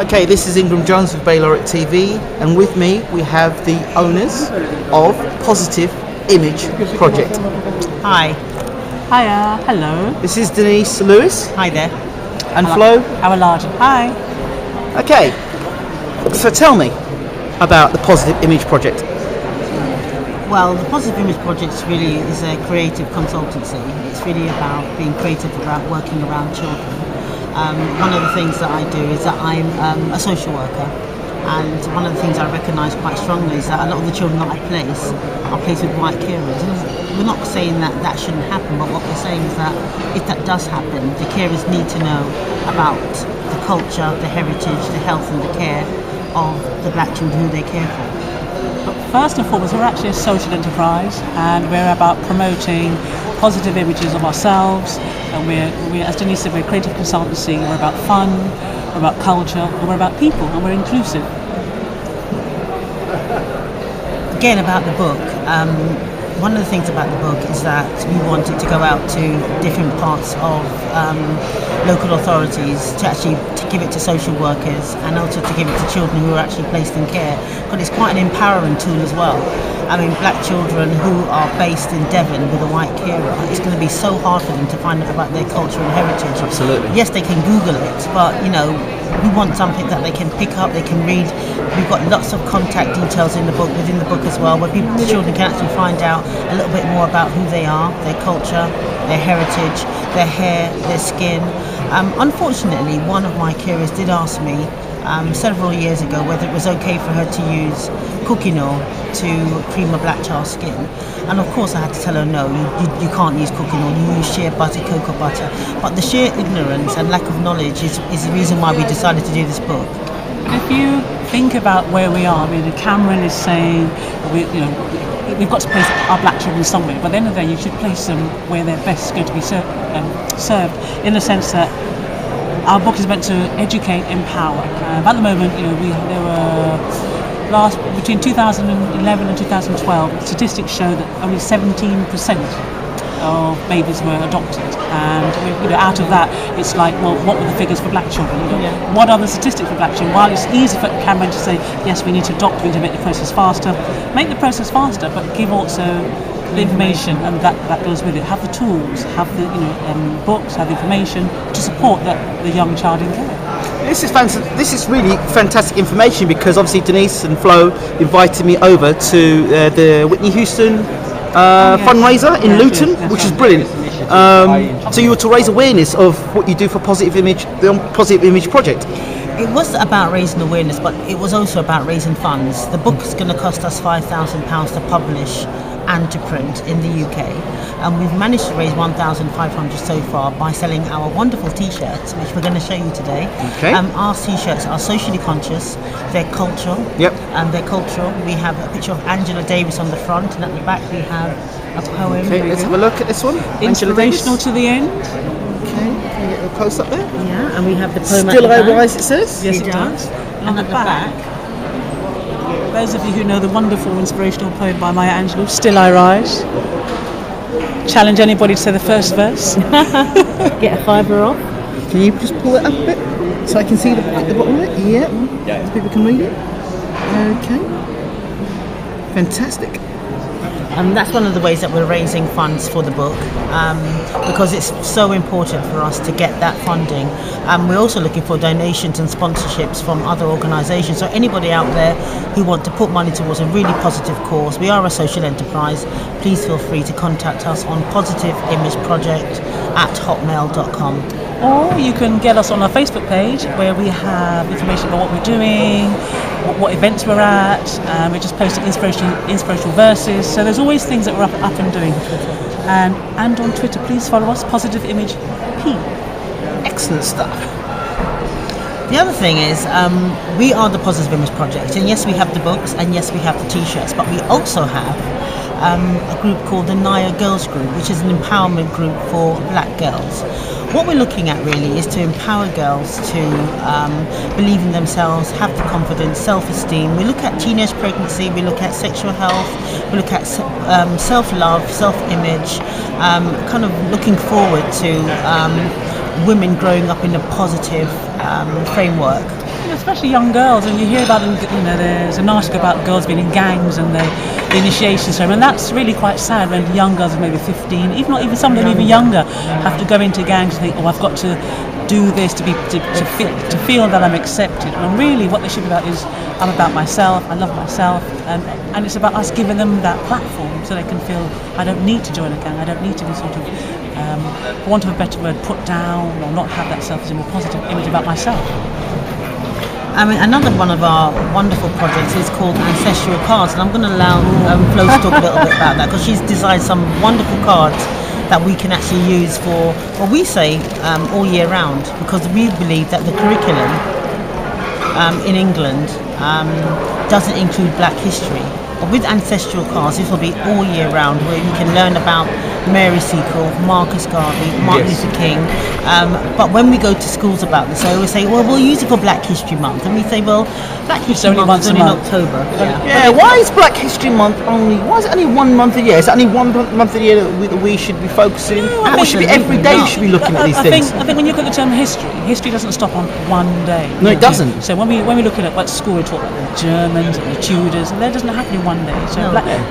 Okay, this is Ingram Jones with Baylor TV, and with me we have the owners of Positve Image Project. Hi. Hiya, hello. This is Denise Lewis. Hi there. And Flo. Our large. Hi. Okay, so tell me about the Positve Image Project. Well, the Positve Image Project really is a creative consultancy. It's really about being creative, about working around children. One of the things that I do is that I'm a social worker, and one of the things I recognise quite strongly is that a lot of the children that I place are placed with white carers. We're not saying that that shouldn't happen, but what we're saying is that if that does happen, the carers need to know about the culture, the heritage, the health and the care of the black children who they care for. But first and foremost, we're actually a social enterprise, and we're about promoting positive images of ourselves. And we're, as Denise said, we're a creative consultancy. We're about fun, we're about culture, and we're about people, and we're inclusive. Again, about the book, one of the things about the book is that we wanted to go out to different parts of local authorities to give it to social workers, and also to give it to children who are actually placed in care, because it's quite an empowering tool as well. I mean, black children who are based in Devon with a white carer, it's going to be so hard for them to find out about their culture and heritage. Absolutely. Yes, they can Google it, but we want something that they can pick up, they can read. We've got lots of contact details within the book as well, where the children can actually find out a little bit more about who they are, their culture, their heritage, their hair, their skin. Unfortunately, one of my carers did ask me several years ago whether it was okay for her to use cooking oil to cream a black child's skin, and of course I had to tell her no, you can't use cooking oil, you use shea butter, cocoa butter. But the sheer ignorance and lack of knowledge is the reason why we decided to do this book. If you think about where we are, I mean, Cameron is saying we've got to place our black children somewhere, but at the end of the day you should place them where they're best going to be served, in the sense that our book is meant to educate, empower. At the moment, there were between 2011 and 2012, statistics show that only 17% of babies were adopted, and out of that, it's like, well, what were the figures for black children? What are the statistics for black children? While it's easy for Cameron to say, yes, we need to adopt, we need to make the process faster, but give also the information, and that goes with it. Have the tools, have the books, have the information to support the young child in care. This is fantastic. This is really fantastic information, because obviously Denise and Flo invited me over to the Whitney Houston fundraiser in Luton, which is brilliant. So you were to raise awareness of what you do for Positve Image, the Positve Image Project. It was about raising awareness, but it was also about raising funds. The book is going to cost us £5,000 to publish and to print in the UK, and we've managed to raise 1,500 so far by selling our wonderful t-shirts, which we're going to show you today. Okay. Our t-shirts are socially conscious, they're cultural. Yep. And they're cultural. We have a picture of Angela Davis on the front, and at the back we have a poem. Okay, let's have a look at this one. Inspirational to the end. Okay, can you get a close up there? Yeah, and we have the poem Still at the I back. Rise, it says. Yes, it does. And at the back, those of you who know the wonderful inspirational poem by Maya Angelou, Still I Rise. Challenge anybody to say the first verse. get a fiver off. Can you just pull it up a bit so I can see at the bottom of it? Yeah. So people can read it. Okay. Fantastic. That's one of the ways that we're raising funds for the book, because it's so important for us to get that funding. We're also looking for donations and sponsorships from other organisations. So anybody out there who want to put money towards a really positive cause, we are a social enterprise. Please feel free to contact us on positiveImageProject@hotmail.com. Or you can get us on our Facebook page, where we have information about what we're doing, what events we're at. We're just posting inspirational verses. So there's always things that we're up and doing. And on Twitter, please follow us, Positve Image P. Excellent stuff. The other thing is, we are the Positve Image Project, and yes, we have the books, and yes, we have the t-shirts, but we also have a group called the Naya Girls Group, which is an empowerment group for black girls. What we're looking at really is to empower girls to believe in themselves, have the confidence, self-esteem. We look at teenage pregnancy, we look at sexual health, we look at self-love, self-image, kind of looking forward to women growing up in a positive framework. The especially young girls, and you hear about them, you know, there's an article about girls being in gangs and the initiation ceremony, and that's really quite sad when young girls, maybe 15, even not even some of them even younger, have to go into gangs and think, oh, I've got to do this to feel that I'm accepted. And really what they should be about is, I'm about myself, I love myself, and it's about us giving them that platform so they can feel, I don't need to join a gang, I don't need to be sort of, for want of a better word, put down or not have that self-esteem or positive image about myself. I mean, another one of our wonderful projects is called Ancestral Cards, and I'm going to allow Flo to talk a little bit about that, because she's designed some wonderful cards that we can actually use for, well, we say all year round, because we believe that the curriculum in England doesn't include Black history. But with Ancestral Cards, this will be all year round, where you can learn about Mary Seacole, Marcus Garvey, Martin Luther King. But when we go to schools about this, they always say, well, we'll use it for Black History Month. And we say, well, Black History Month is only in October. Yeah, why is Black History Month only, why is it only 1 month a year? Is it only 1 month a year that we should be focusing? Or should be every day we should be looking at these things? I think when you look at the term history doesn't stop on one day. No, it doesn't. So when we look at what school, we talk about the Germans and the Tudors, and that doesn't happen in one day. So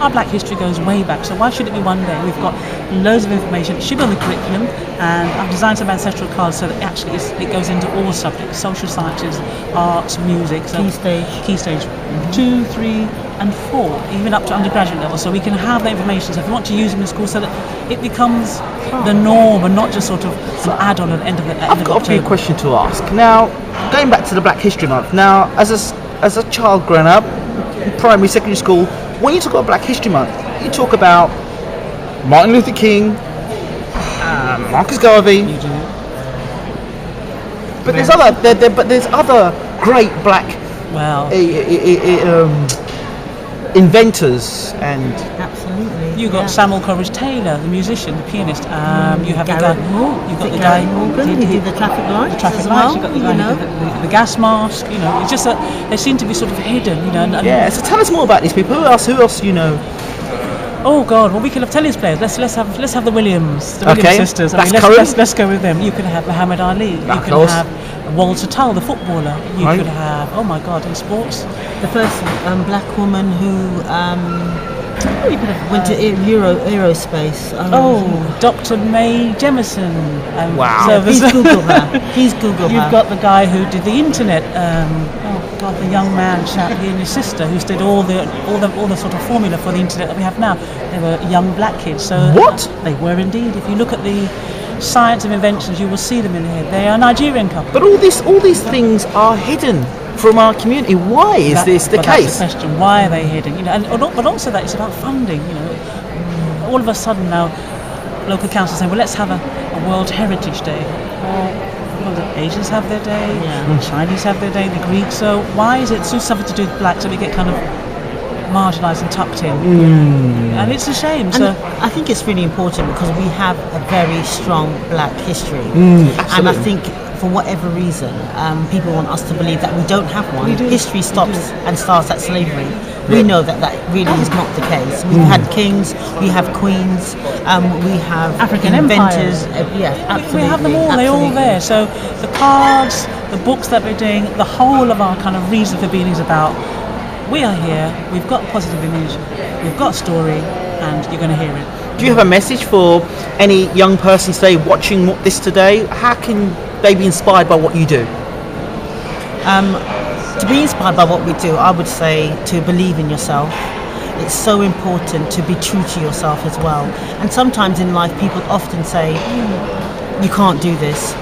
our Black history goes way back. So why should it be one day? We've got loads of information. It should be on the curriculum, and I've designed some ancestral cards so that actually it goes into all subjects: social sciences, arts, music. So Key stage 2, 3, and 4, even up to undergraduate level. So we can have the information. So if we want to use them in school, so that it becomes the norm and not just sort of an add-on at the end of the I've got a big question to ask. Now, going back to the Black History Month. Now, as a child growing up, primary, secondary school, when you talk about Black History Month, you talk about Martin Luther King, Marcus Garvey, but there's other great Black inventors and. Absolutely. You got Samuel Coleridge Taylor, the musician, the pianist. You have Garrett Moore. You've got the Garrett guy Morgan, who did the traffic lights. The traffic as lights. well, You've got the guy who did the gas mask. You know, it's just that they seem to be sort of hidden. You know. And So tell us more about these people. Who else do you know? Oh God! Well, we could have tennis players. Let's have the Williams, the Williams sisters. Let's go with them. You can have Muhammad Ali. You can have Walter Tull, the footballer. You could have. Oh my God! In sports, the first Black woman who went to aerospace. Dr. Mae Jemison. Wow! So please Google her. Please Google her. You've got the guy who did the internet. The young man, he and his sister, who did all the sort of formula for the internet that we have now. They were young Black kids. So what? They were indeed. If you look at the science of inventions, you will see them in here. They are a Nigerian couple. But all these things are hidden from our community. Why is this the case? That's the question. Why are they hidden? You know, but also that it's about funding. You know, all of a sudden now, local councils saying, well, let's have a World Heritage Day. Well, the Asians have their day, the Chinese have their day, the Greeks. So why is it so something to do with Black? So we get kind of marginalised and tucked in, and it's a shame. And so I think it's really important because we have a very strong Black history, and I think for whatever reason, people want us to believe that we don't have one. History stops and starts at slavery. We know that really is not the case. We've had kings, we have queens, we have African inventors. empires. Absolutely. We have them all. They're all there. So the cards, the books that we're doing, the whole of our kind of reason for being is about. We are here. We've got positive image. We've got a story, and you're going to hear it. Do you have a message for any young person today watching this today? How can they be inspired by what you do? To be inspired by what we do, I would say to believe in yourself. It's so important to be true to yourself as well. And sometimes in life, people often say, you can't do this.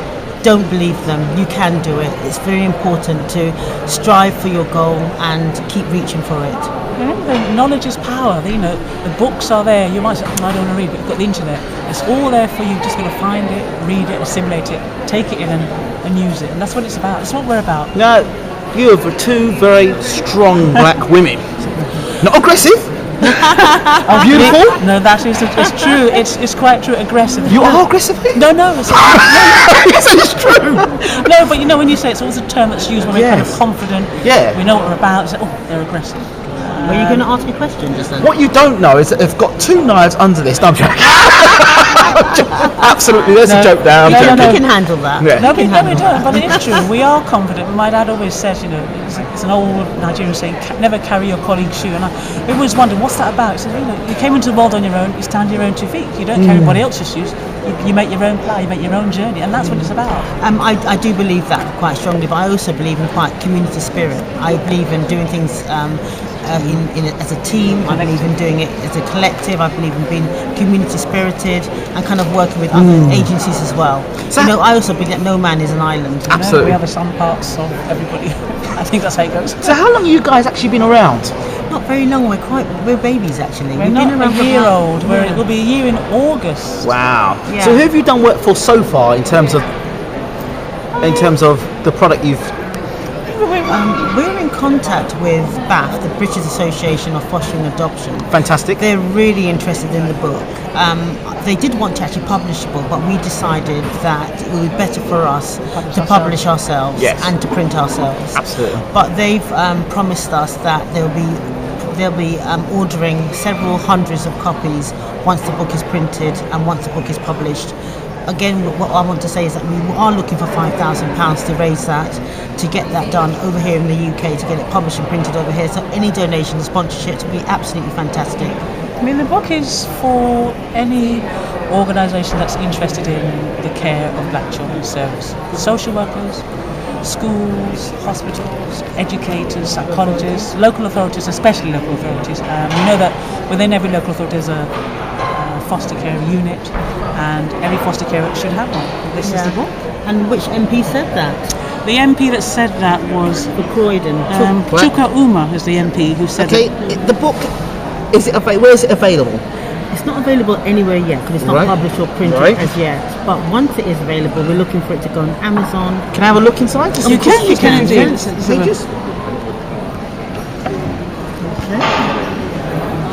Don't believe them. You can do it. It's very important to strive for your goal and keep reaching for it. Remember, knowledge is power. You know, the books are there. You might say, I don't want to read, but you've got the internet. It's all there for you. You've just got to find it, read it, assimilate it, take it in and use it. And that's what it's about. That's what we're about. Now, you are two very strong Black women. Not aggressive. Beautiful. No, that is it's true. It's quite true. Aggressive. You are aggressive. No. It's true. No, but you know when you say it's always a term that's used when we're kind of confident. Yeah. We know what we're about. It's like, oh, they're aggressive. Were you going to ask me a question just then? What you don't know is that they've got 2 knives under this. No, I'm joking. Absolutely, there's a joke there. I'm No, no, joking. no. We can handle that. Yeah. No, we don't, but it is true. We are confident. My dad always says, you know, it's an old Nigerian saying, never carry your colleague's shoe. And we always wondered, what's that about? He said, you know, you came into the world on your own, you stand on your own 2 feet. You don't carry anybody else's shoes. You make your own plough, you make your own journey, and that's what it's about. I do believe that quite strongly, but I also believe in quite community spirit. I believe in doing things as a team. I believe in doing it as a collective. I believe in being community spirited and kind of working with other agencies as well. So, I also believe that no man is an island. Absolutely. We are the some parts of everybody. I think that's how it goes. So how long have you guys actually been around? Not very long. We're babies actually. We're We've not been around a year old. Yeah. It will be a year in August. Wow. Yeah. So who have you done work for so far in terms of the product you've? We're in contact with BAF, the British Association of Fostering Adoption. Fantastic. They're really interested in the book. They did want to actually publish the book, but we decided that it would be better for us to publish ourselves and to print ourselves. Absolutely. But they've promised us that they'll be ordering several hundreds of copies once the book is printed and once the book is published. Again, what I want to say is that we are looking for £5,000 to raise that, to get that done over here in the UK, to get it published and printed over here. So any donation, sponsorships would be absolutely fantastic. I mean, the book is for any organisation that's interested in the care of black children's service. Social workers, schools, hospitals, educators, psychologists, local authorities, especially local authorities. We know that within every local authority there's a foster care unit, and every foster carer should have one. This is the book. And which MP said that? The MP that said that was For Croydon. Chuka Uma is the MP who said that. The book, where is it available? It's not available anywhere yet because it's not published or printed as yet. But once it is available, we're looking for it to go on Amazon. Can I have a look inside? You can indeed. Pages?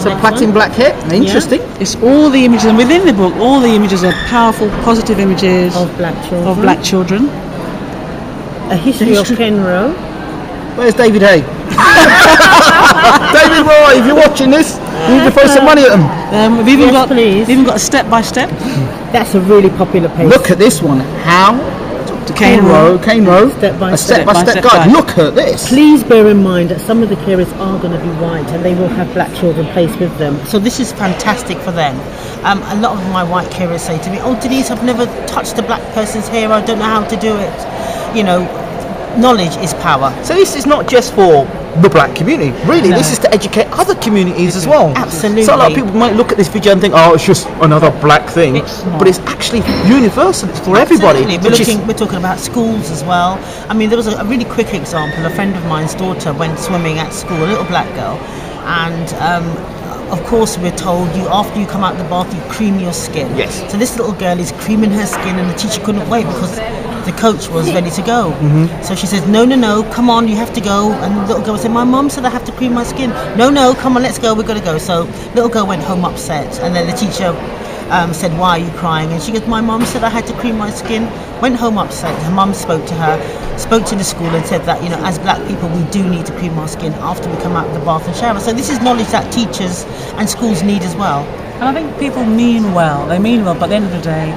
So platinum black hair, interesting. It's all the images, and within the book, all the images are powerful, positive images Of black children. A history of Kenro. Where's David Hay? David Roy, if you're watching this, you need to throw some money at them. We've even please. got a step by step. That's a really popular page. Look at this one. How To Cane Row, Step by a step. step-by-step guide. Look at this. Please bear in mind that some of the carers are going to be white and they will have black children placed with them. So this is fantastic for them. A lot of my white carers say to me, "Oh, Denise, I've never touched a black person's hair. I don't know how to do it." You know, knowledge is power. So this is not just for the black community. Really, this is to educate other communities as well. Absolutely. So a lot of people might look at this video and think, "Oh, it's just another black thing," but it's actually universal. It's for everybody. We're talking about schools as well. I mean, there was a really quick example. A friend of mine's daughter went swimming at school, a little black girl, and of course we're told after you come out of the bath you cream your skin. Yes. So this little girl is creaming her skin and the teacher couldn't wait because the coach was ready to go. So she says, no, come on, you have to go. And the little girl said, "My mum said I have to cream my skin." No, come on, let's go, we've got to go. So little girl went home upset, and then the teacher said, "Why are you crying?" And she goes, "My mum said I had to cream my skin." Went home upset. Her mum spoke to her, spoke to the school and said that, as black people we do need to cream our skin after we come out of the bath and shower. So this is knowledge that teachers and schools need as well. And I think people mean well. They mean well, but at the end of the day,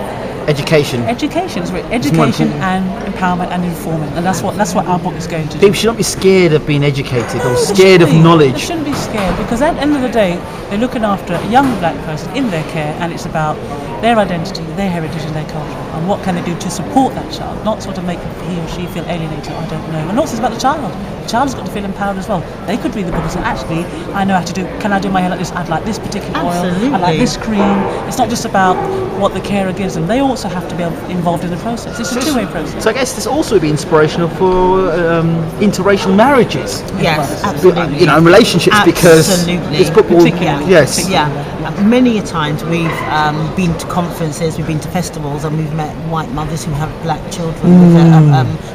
Education. education is education and empowerment and informing, and that's what our book is going to do. People should not be scared of being educated or scared of They knowledge. shouldn't be scared, because at the end of the day, they're looking after a young black person in their care, and it's about their identity, their heritage, and their culture, and what can they do to support that child, not sort of make he or she feel alienated. I don't know. And also, it's about the child. The child's got to feel empowered as well. They could read the book and say, "Actually, I know how to do. Can I do my hair like this? I'd like this particular oil. I like this cream." It's not just about what the carer gives them. They also have to be involved in the process. It's a two-way process. So I guess this also would be inspirational for interracial marriages. Yes, absolutely. Relationships, because this book will, Particularly. yes. Yeah, many a times we've been to conferences, we've been to festivals, and we've met white mothers who have black children with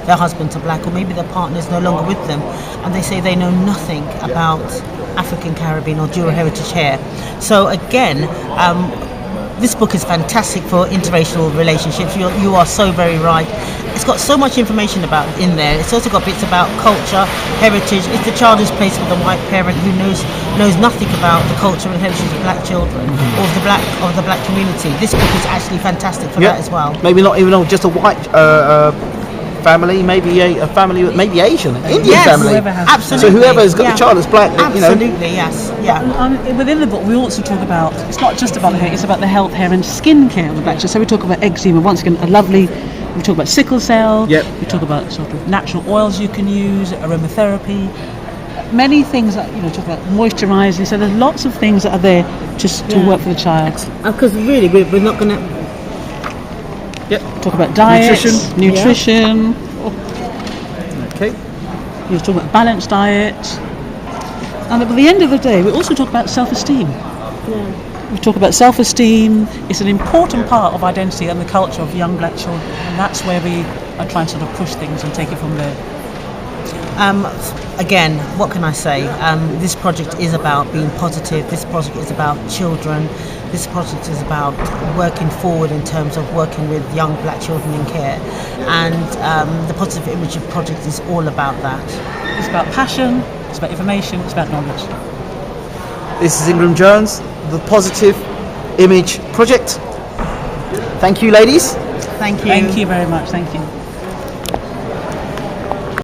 their husbands are black, or maybe their partner's no longer with them, and they say they know nothing about African, Caribbean, or dual heritage hair. So again, this book is fantastic for interracial relationships. You are so very right. it's got so much information about in there. It's also got bits about culture, heritage. If the child is placed with a white parent who knows nothing about the culture and heritage of black children or of the black community, this book is actually fantastic for that as well. Maybe not even just a white family, maybe a family, maybe Asian, Indian family. Absolutely. So whoever's got the child that's black, absolutely, yes, yeah. Within the book, we also talk about, it's not just about the hair, it's about the health, hair and skin care of the black child. So we talk about eczema, once again, we talk about sickle cell, we talk about sort of natural oils you can use, aromatherapy, many things that, talk about moisturising. So there's lots of things that are there just to work for the child. Because really, we're not going to... Talk about diet, nutrition. Okay. You talk about balanced diet. And at the end of the day, we also talk about self-esteem. We talk about self-esteem. It's an important part of identity and the culture of young black children, and that's where we are trying to sort of push things and take it from there. Again, what can I say? This project is about being positive. This project is about children. This project is about working forward in terms of working with young black children in care. And the Positve Image Project is all about that. It's about passion, it's about information, it's about knowledge. This is Ingram Jones, the Positve Image Project. Thank you, ladies. Thank you. Thank you very much. Thank you.